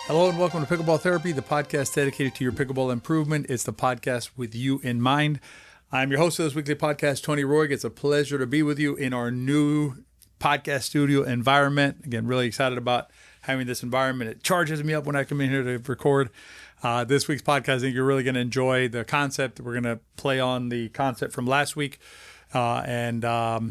Hello and welcome to Pickleball Therapy, the podcast dedicated to your pickleball improvement. It's the podcast with you in mind. I'm your host of this weekly podcast, Tony Roig. It's a pleasure to be with you in our new podcast studio environment. Again, really excited about having this environment. It charges me up when I come in here to record. This week's podcast, I think you're really going to enjoy the concept. We're going to play on the concept from last week. I think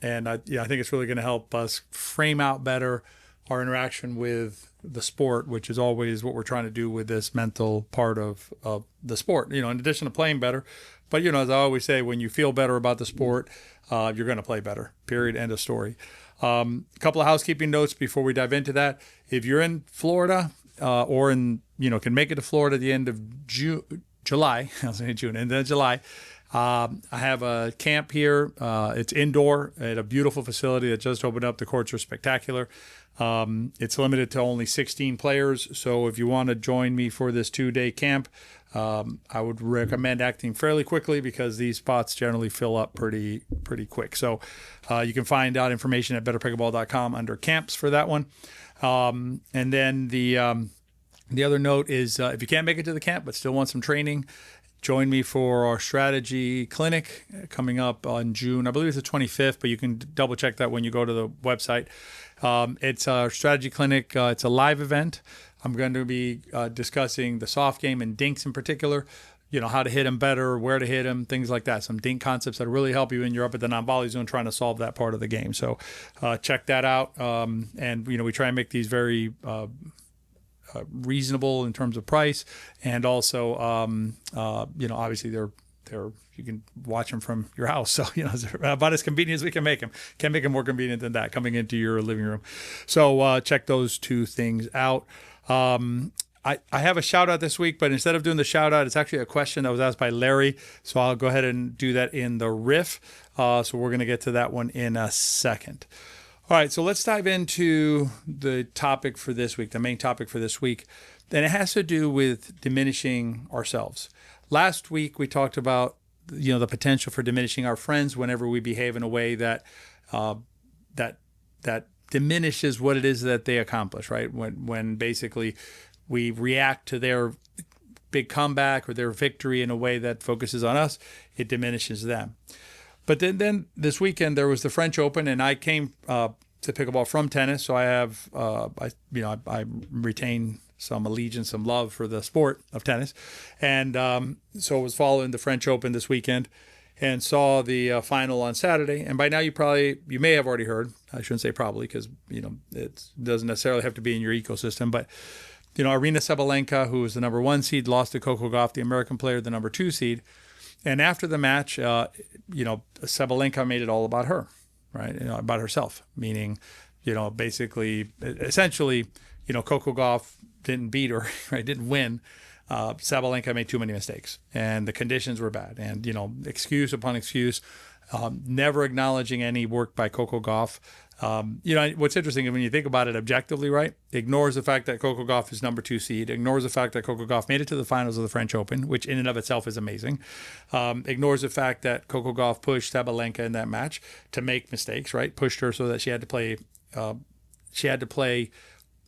it's really going to help us frame out better our interaction with the sport, which is always what we're trying to do with this mental part of the sport, in addition to playing better. But, as I always say, when you feel better about the sport, you're going to play better, period, end of story. A couple of housekeeping notes before we dive into that. If you're in Florida or can make it to Florida at the end of July, I was saying June, and then July, I have a camp here. It's indoor at a beautiful facility that just opened up. The courts are spectacular. It's limited to only 16 players. So if you want to join me for this 2-day camp, I would recommend acting fairly quickly because these spots generally fill up pretty quick. So you can find out information at betterpickleball.com under camps for that one. And then the other note is if you can't make it to the camp but still want some training, join me for our strategy clinic coming up on June. I believe it's the 25th, but you can double check that when you go to the website. It's our strategy clinic. It's a live event. I'm going to be discussing the soft game and dinks in particular, how to hit them better, where to hit them, things like that. Some dink concepts that really help you when you're up at the non-volley zone trying to solve that part of the game. So check that out. And we try and make these very reasonable in terms of price, and also obviously they're you can watch them from your house, so about as convenient as we can make them. Can't make them more convenient than that coming into your living room. So check those two things out. I have a shout out this week, but instead of doing the shout out, it's actually a question that was asked by Larry, so I'll go ahead and do that in the riff. So we're going to get to that one in a second. All right, so let's dive into the topic for this week, the main topic for this week. And it has to do with diminishing ourselves. Last week, we talked about, the potential for diminishing our friends whenever we behave in a way that that diminishes what it is that they accomplish, right? When basically we react to their big comeback or their victory in a way that focuses on us, it diminishes them. But then this weekend there was the French Open, and I came to pickleball from tennis, so I have I retain some allegiance, some love for the sport of tennis, and so I was following the French Open this weekend and saw the final on Saturday. And by now you may have already heard. I shouldn't say probably because it doesn't necessarily have to be in your ecosystem, but Aryna Sabalenka, who was the number 1 seed, lost to Coco Gauff, the American player, the number 2 seed. And after the match, Sabalenka made it all about her, right? About herself, meaning, essentially, Coco Gauff didn't beat her, right? Didn't win. Sabalenka made too many mistakes, and the conditions were bad. And excuse upon excuse, never acknowledging any work by Coco Gauff. What's interesting is when you think about it objectively, right? Ignores the fact that Coco Gauff is number 2 seed, ignores the fact that Coco Gauff made it to the finals of the French Open, which in and of itself is amazing. Ignores the fact that Coco Gauff pushed Sabalenka in that match to make mistakes, right? Pushed her so that she had to play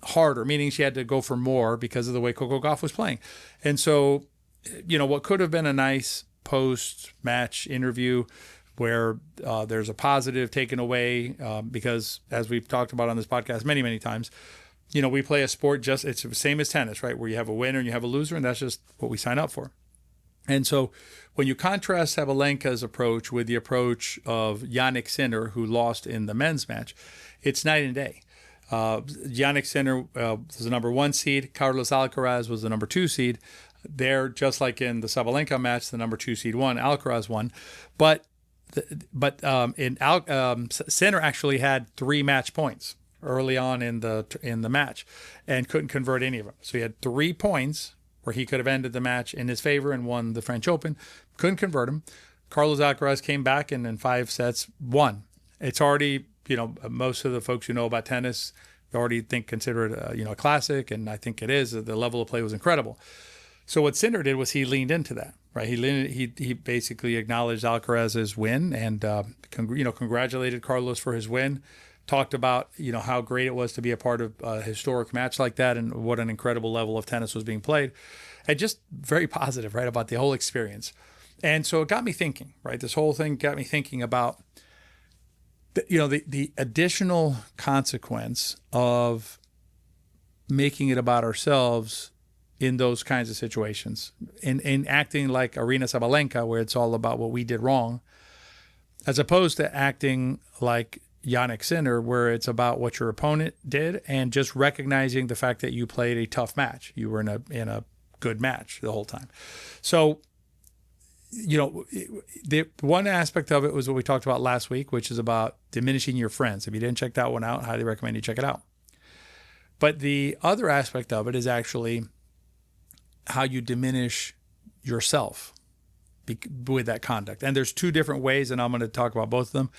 harder, meaning she had to go for more because of the way Coco Gauff was playing. And so, what could have been a nice post-match interview where there's a positive taken away because, as we've talked about on this podcast many, many times, we play a sport it's the same as tennis, right? Where you have a winner and you have a loser, and that's just what we sign up for. And so when you contrast Sabalenka's approach with the approach of Jannik Sinner, who lost in the men's match, it's night and day. Jannik Sinner was the number 1 seed. Carlos Alcaraz was the number 2 seed. They're just like in the Sabalenka match, the number 2 seed won, Alcaraz won. But Sinner actually had 3 match points early on in the match and couldn't convert any of them. So he had 3 points where he could have ended the match in his favor and won the French Open. Couldn't convert them. Carlos Alcaraz came back and in 5 sets won. It's already, most of the folks who know about tennis already consider it a classic, and I think it is. The level of play was incredible. So what Sinner did was he leaned into that, right? He basically acknowledged Alcaraz's win and congratulated Carlos for his win. talked about, how great it was to be a part of a historic match like that and what an incredible level of tennis was being played. And just very positive, right, about the whole experience. And so it got me thinking, right? This whole thing got me thinking about, the additional consequence of making it about ourselves in those kinds of situations, in acting like Arina Sabalenka, where it's all about what we did wrong, as opposed to acting like Jannik Sinner, where it's about what your opponent did and just recognizing the fact that you played a tough match. You were in a good match the whole time. So, the one aspect of it was what we talked about last week, which is about diminishing your friends. If you didn't check that one out, I highly recommend you check it out. But the other aspect of it is actually how you diminish yourself with that conduct. And there's two different ways, and I'm going to talk about both of them.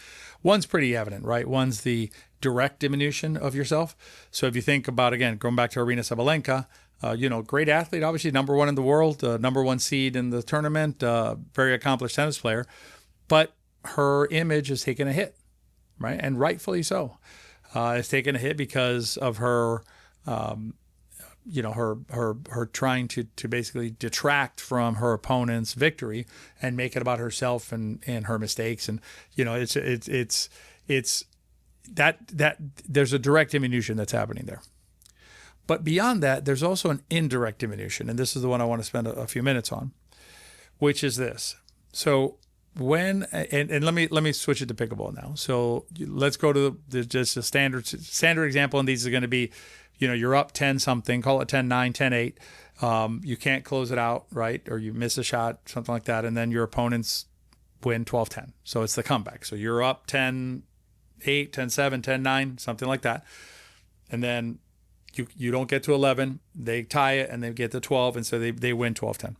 One's pretty evident, right? One's the direct diminution of yourself. So if you think about, again, going back to Arina Sabalenka, great athlete, obviously number one in the world, number one seed in the tournament, very accomplished tennis player, but her image has taken a hit, right? And rightfully so. It's taken a hit because of her, her trying to basically detract from her opponent's victory and make it about herself and her mistakes. And, it's that there's a direct diminution that's happening there. But beyond that, there's also an indirect diminution. And this is the one I want to spend a few minutes on, which is this. So when, and let me switch it to pickleball now. So let's go to just a standard example. And these are going to be, you're up 10 something, call it 10-9, 10-8. You can't close it out, right? Or you miss a shot, something like that. And then your opponents win 12-10. So it's the comeback. So you're up 10-8, 10-7, 10-9, something like that. And then you don't get to 11, they tie it, and they get to 12, and so they win 12-10.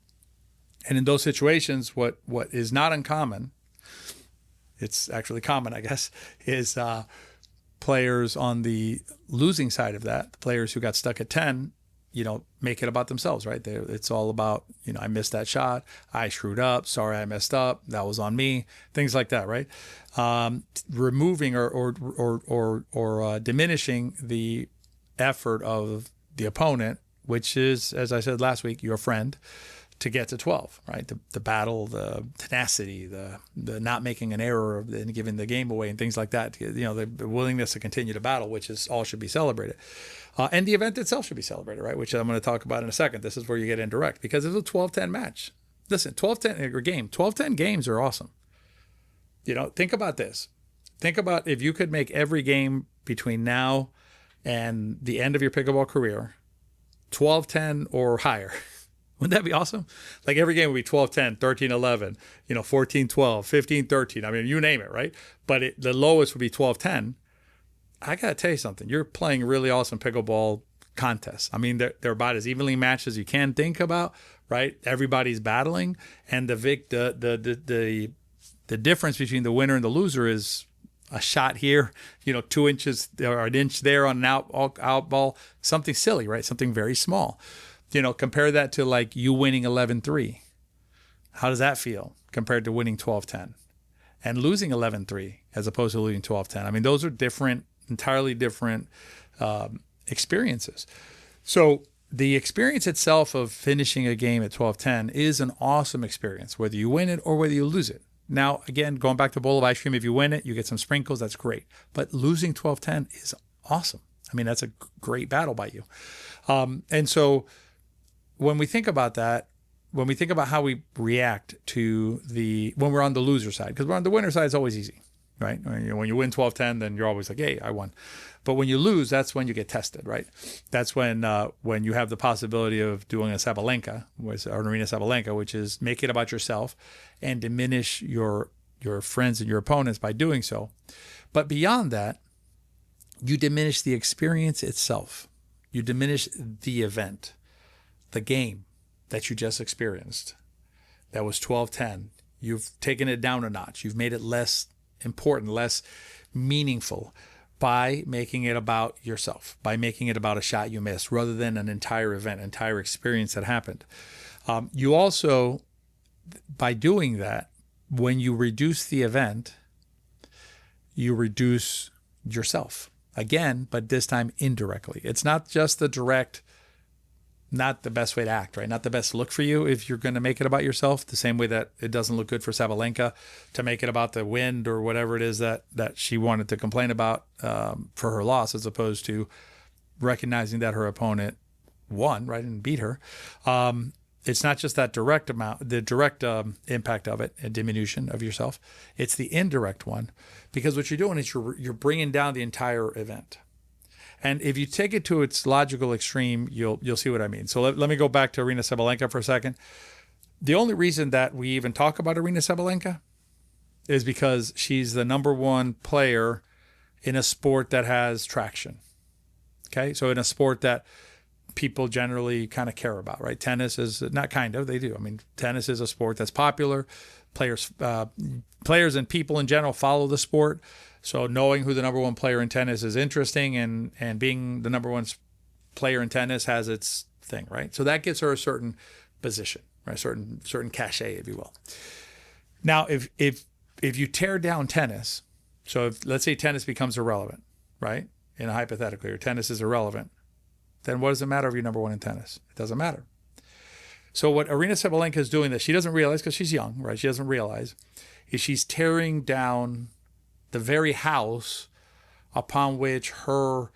And in those situations, what is not uncommon, it's actually common, I guess, is players on the losing side of that, the players who got stuck at 10, make it about themselves, right? It's all about, I missed that shot, I screwed up, sorry I messed up, that was on me, things like that, right? Removing or diminishing the effort of the opponent, which is, as I said last week, your friend, to get to 12, right? The battle, the tenacity, the not making an error and giving the game away and things like that. The willingness to continue to battle, which is all should be celebrated. And the event itself should be celebrated, right? Which I'm going to talk about in a second. This is where you get indirect because it's a 12-10 match. Listen, 12-10 or game, 12-10 games are awesome. Think about this. Think about if you could make every game between now and the end of your pickleball career 12-10 or higher. Wouldn't that be awesome? Like every game would be 12-10, 13-11, 14-12, 15-13. I mean, you name it, right? But the lowest would be 12-10. I got to tell you something. You're playing really awesome pickleball contests. I mean, they're about as evenly matched as you can think about, right? Everybody's battling, and the difference between the winner and the loser is a shot here, 2 inches or an inch there on an out ball, something silly, right? Something very small. Compare that to like you winning 11-3. How does that feel compared to winning 12-10 and losing 11-3 as opposed to losing 12-10? I mean, those are different, entirely different experiences. So the experience itself of finishing a game at 12-10 is an awesome experience, whether you win it or whether you lose it. Now, again, going back to bowl of ice cream, if you win it, you get some sprinkles. That's great. But losing 12-10 is awesome. I mean, that's a great battle by you. And so when we think about that, when we think about how we react to when we're on the loser side, because we're on the winner side, it's always easy, right? When you win 12-10, then you're always like, hey, I won. But when you lose, that's when you get tested, right? That's when you have the possibility of doing a Sabalenka, or an Arina Sabalenka, which is make it about yourself and diminish your friends and your opponents by doing so. But beyond that, you diminish the experience itself. You diminish the event, the game that you just experienced. That was 12-10. You've taken it down a notch. You've made it less important, less meaningful by making it about yourself, by making it about a shot you missed rather than an entire event, entire experience that happened. You also, by doing that, when you reduce the event, you reduce yourself again, but this time indirectly. It's not just the direct, not the best way to act, right? Not the best look for you if you're going to make it about yourself, the same way that it doesn't look good for Sabalenka to make it about the wind or whatever it is that she wanted to complain about for her loss, as opposed to recognizing that her opponent won, right, and beat her. It's not just that direct amount, the direct impact of it, a diminution of yourself. It's the indirect one, because what you're doing is you're bringing down the entire event. And if you take it to its logical extreme, you'll see what I mean. So let me go back to Aryna Sabalenka for a second. The only reason that we even talk about Aryna Sabalenka is because she's the number one player in a sport that has traction. Okay, so in a sport that people generally kind of care about, right? Tennis is not kind of, they do. I mean, tennis is a sport that's popular. Players and people in general follow the sport. So knowing who the number one player in tennis is interesting, and being the number one player in tennis has its thing, right? So that gives her a certain position, right? Certain cachet, if you will. Now, if you tear down tennis, so if, let's say tennis becomes irrelevant, right? In a hypothetical, or tennis is irrelevant, then what does it matter if you're number one in tennis? It doesn't matter. So what Aryna Sabalenka is doing that she doesn't realize, because she's young, right? She doesn't realize, is she's tearing down the very house upon which her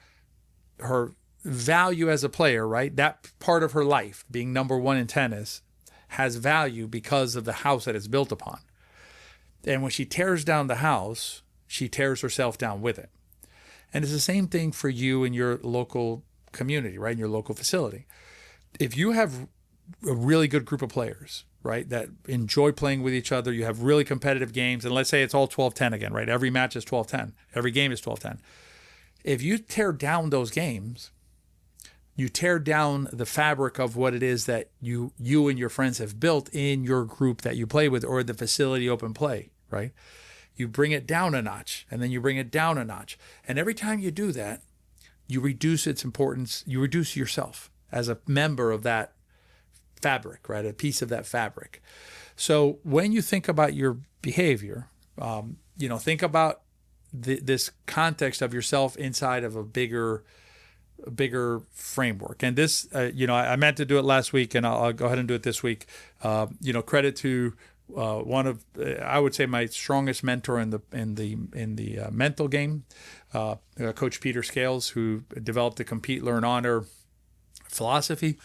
value as a player, right? That part of her life, being number one in tennis, has value because of the house that it's built upon. And when she tears down the house, she tears herself down with it. And it's the same thing for you in your local community, right? In your local facility. If you have a really good group of players, right, that enjoy playing with each other, you have really competitive games, and let's say it's all 12-10 again, right? Every match is 12-10. Every game is 12-10. If you tear down those games, you tear down the fabric of what it is that you and your friends have built in your group that you play with, or the facility open play, right? You bring it down a notch, and then you bring it down a notch. And every time you do that, you reduce its importance. You reduce yourself as a member of that fabric, right? A piece of that fabric. So when you think about your behavior, think about this context of yourself inside of a bigger framework. And this, I meant to do it last week, and I'll go ahead and do it this week. Credit to one of, I would say, my strongest mentor in the mental game, Coach Peter Scales, who developed the Compete, Learn, Honor philosophy.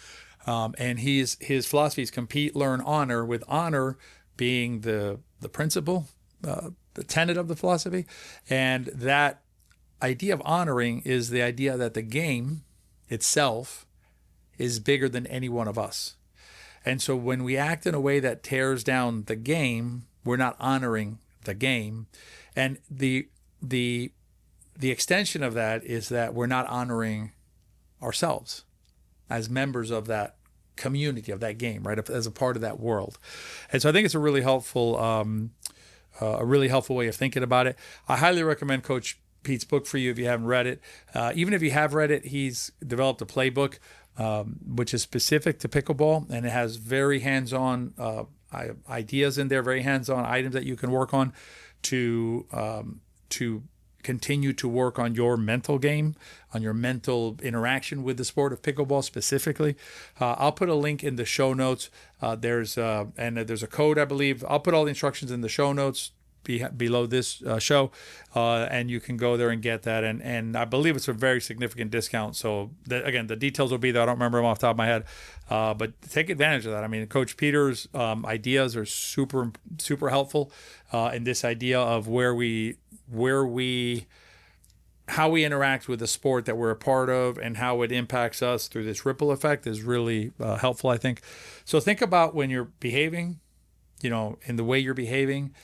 And his philosophy is compete, learn, honor, with honor being the principle, the tenet of the philosophy. And that idea of honoring is the idea that the game itself is bigger than any one of us. And so when we act in a way that tears down the game, we're not honoring the game. And the extension of that is that we're not honoring ourselves as members of that community, of that game, right? As a part of that world. And so I think it's a really helpful way of thinking about it. I highly recommend Coach Pete's book for you if you haven't read it. Even if you have read it, he's developed a playbook which is specific to pickleball, and it has very hands-on ideas in there, very hands-on items that you can work on to continue to work on your mental game, on your mental interaction with the sport of pickleball specifically. I'll put a link in the show notes. There's a code, I believe. I'll put all the instructions in the show notes below this show, and you can go there and get that. And I believe it's a very significant discount. So again, the details will be there. I don't remember them off the top of my head, but take advantage of that. I mean, Coach Peter's ideas are super, super helpful in this idea of how we interact with the sport that we're a part of, and how it impacts us through this ripple effect is really helpful, I think. So think about when you're behaving, in the way you're behaving.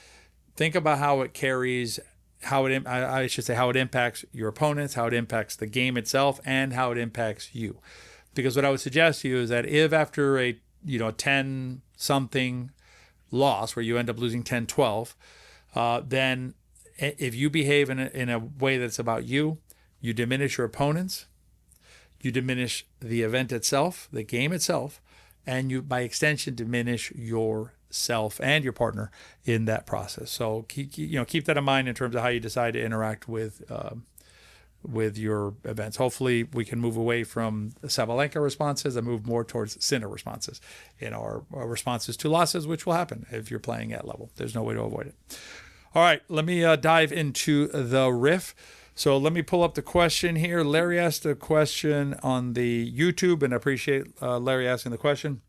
Think about how it carries, how it impacts your opponents, how it impacts the game itself, and how it impacts you. Because what I would suggest to you is that if after a 10-something loss, where you end up losing 10-12, then if you behave in a way that's about you, you diminish your opponents, you diminish the event itself, the game itself, and you, by extension, diminish yourself and your partner in that process. So keep that in mind in terms of how you decide to interact with with your events. Hopefully we can move away from Sabalenka responses and move more towards Sinner responses in our responses to losses, which will happen if you're playing at level. There's no way to avoid it. All right, let me dive into the riff. So let me pull up the question here. Larry asked a question on the YouTube, and I appreciate Larry asking the question.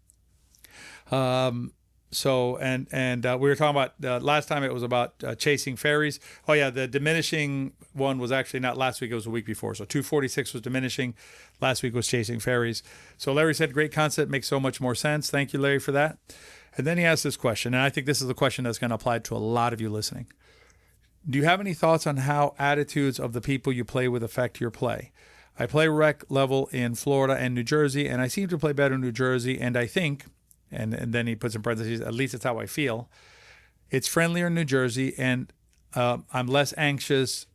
So we were talking about last time it was about chasing fairies. Oh yeah, the diminishing one was actually not last week, it was a week before. So 246 was diminishing, last week was chasing fairies. So Larry said, great concept, makes so much more sense. Thank you, Larry, for that. And then he asked this question, and I think this is the question that's going to apply to a lot of you listening. Do you have any thoughts on how attitudes of the people you play with affect your play? I play rec level in Florida and New Jersey, and I seem to play better in New Jersey, and I think, and then he puts in parentheses, at least it's how I feel, it's friendlier in New Jersey, and I'm less anxious,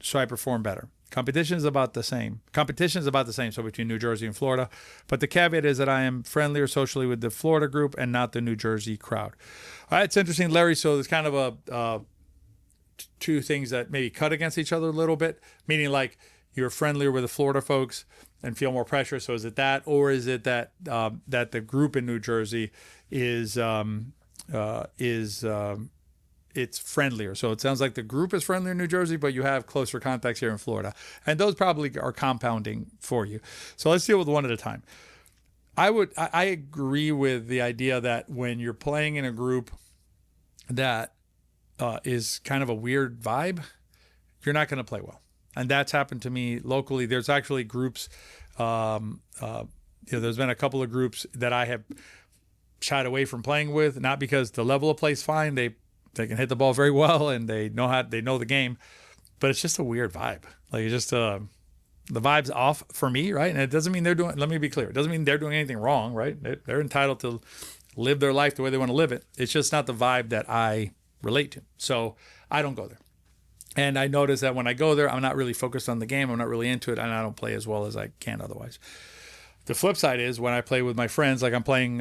so I perform better. Competition is about the same, so between New Jersey and Florida. But the caveat is that I am friendlier socially with the Florida group and not the New Jersey crowd. All right, it's interesting, Larry. So there's kind of a two things that maybe cut against each other a little bit, meaning like you're friendlier with the Florida folks and feel more pressure. So is it that, or is it that that the group in New Jersey is it's friendlier? So it sounds like the group is friendlier in New Jersey, but you have closer contacts here in Florida, and those probably are compounding for you. So let's deal with one at a time. I agree with the idea that when you're playing in a group that is kind of a weird vibe, you're not going to play well. And that's happened to me locally. There's actually groups, there's been a couple of groups that I have shied away from playing with, not because the level of play is fine. They can hit the ball very well and they know the game, but it's just a weird vibe. Like it's just the vibe's off for me, right? And it doesn't mean let me be clear. It doesn't mean they're doing anything wrong, right? They're entitled to live their life the way they want to live it. It's just not the vibe that I relate to. So I don't go there. And I notice that when I go there, I'm not really focused on the game. I'm not really into it, and I don't play as well as I can otherwise. The flip side is when I play with my friends, like I'm playing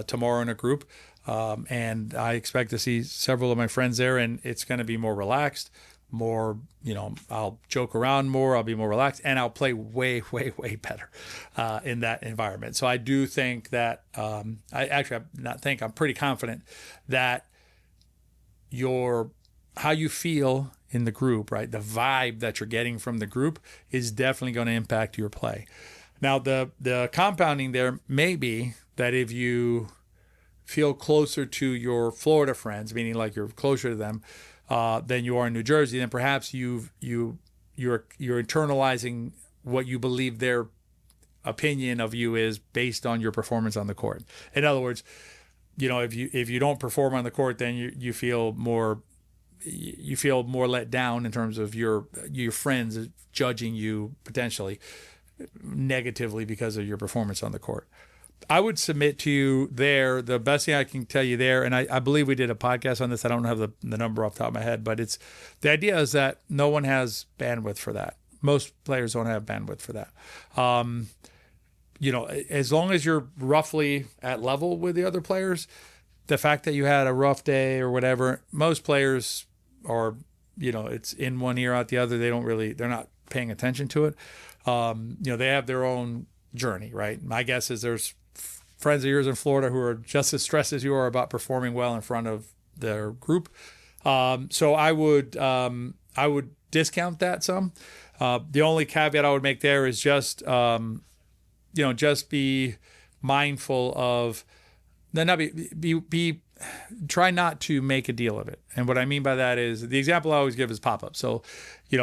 tomorrow in a group, and I expect to see several of my friends there, and it's going to be more relaxed, more, I'll joke around more, I'll be more relaxed, and I'll play way, way, way better in that environment. So I do think that, I'm pretty confident that how you feel in the group, right? The vibe that you're getting from the group is definitely going to impact your play. Now, the compounding there may be that if you feel closer to your Florida friends, meaning like you're closer to them than you are in New Jersey, then perhaps you're internalizing what you believe their opinion of you is based on your performance on the court. In other words, if you don't perform on the court, then you feel more let down in terms of your friends judging you potentially negatively because of your performance on the court. I would submit to you there, the best thing I can tell you there, and I believe we did a podcast on this. I don't have the number off the top of my head, but the idea is that no one has bandwidth for that. Most players don't have bandwidth for that. As long as you're roughly at level with the other players, the fact that you had a rough day or whatever, most players are, it's in one ear out the other. They're not paying attention to it. They have their own journey, right? My guess is there's friends of yours in Florida who are just as stressed as you are about performing well in front of their group. So I would discount that some. The only caveat I would make there is just be mindful of, try not to make a deal of it. And what I mean by that is, the example I always give is pop-up. So,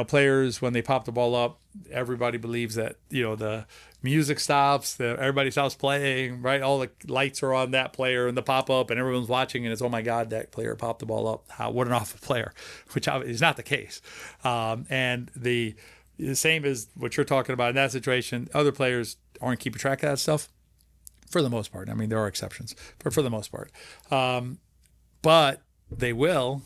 players, when they pop the ball up, everybody believes that, the music stops, everybody stops playing, right? All the lights are on that player and the pop-up, and everyone's watching, and it's, oh my God, that player popped the ball up. What an awful player, which is not the case. And the same as what you're talking about in that situation, other players aren't keeping track of that stuff. For the most part. I mean, there are exceptions, but for the most part. But they will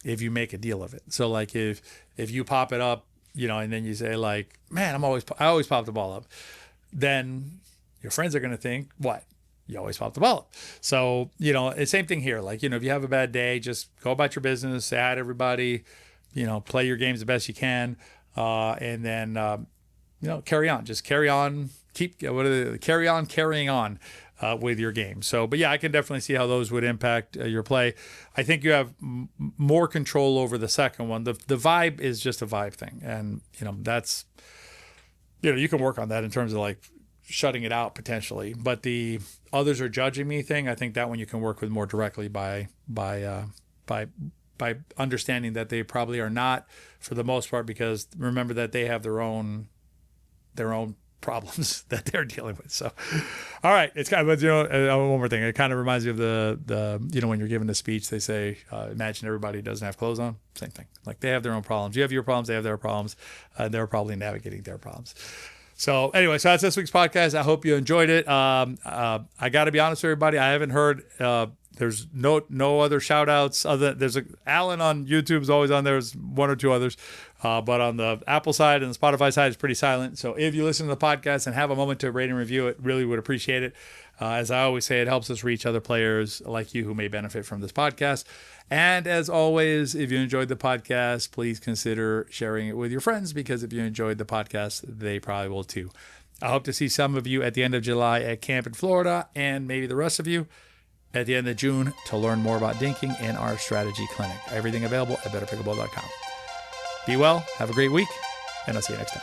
if you make a deal of it. So like if you pop it up, and then you say like, man, I always pop the ball up, then your friends are going to think, what? You always pop the ball up. So, same thing here. Like, if you have a bad day, just go about your business, say hi to everybody, play your games the best you can. and then carry on. Just carry on. Carry on carrying on with your game. So, but yeah, I can definitely see how those would impact your play. I think you have more control over the second one. The vibe is just a vibe thing, and that's you can work on that in terms of like shutting it out potentially. But the others are judging me thing, I think that one you can work with more directly by understanding that they probably are not for the most part, because remember that they have their own problems that they're dealing with. So, all right, it's kind of, one more thing. It kind of reminds me of the when you're giving a speech, they say, imagine everybody doesn't have clothes on. Same thing. Like they have their own problems. You have your problems. They have their problems. They're probably navigating their problems. So anyway, so that's this week's podcast. I hope you enjoyed it. I got to be honest with everybody. I haven't heard, there's no other shout outs there's Alan on YouTube is always on there. There's one or two others. But on the Apple side and the Spotify side, it's pretty silent. So if you listen to the podcast and have a moment to rate and review it, really would appreciate it. As I always say, it helps us reach other players like you who may benefit from this podcast. And as always, if you enjoyed the podcast, please consider sharing it with your friends, because if you enjoyed the podcast, they probably will too. I hope to see some of you at the end of July at camp in Florida, and maybe the rest of you at the end of June to learn more about dinking in our strategy clinic. Everything available at betterpickleball.com. Be well, have a great week, and I'll see you next time.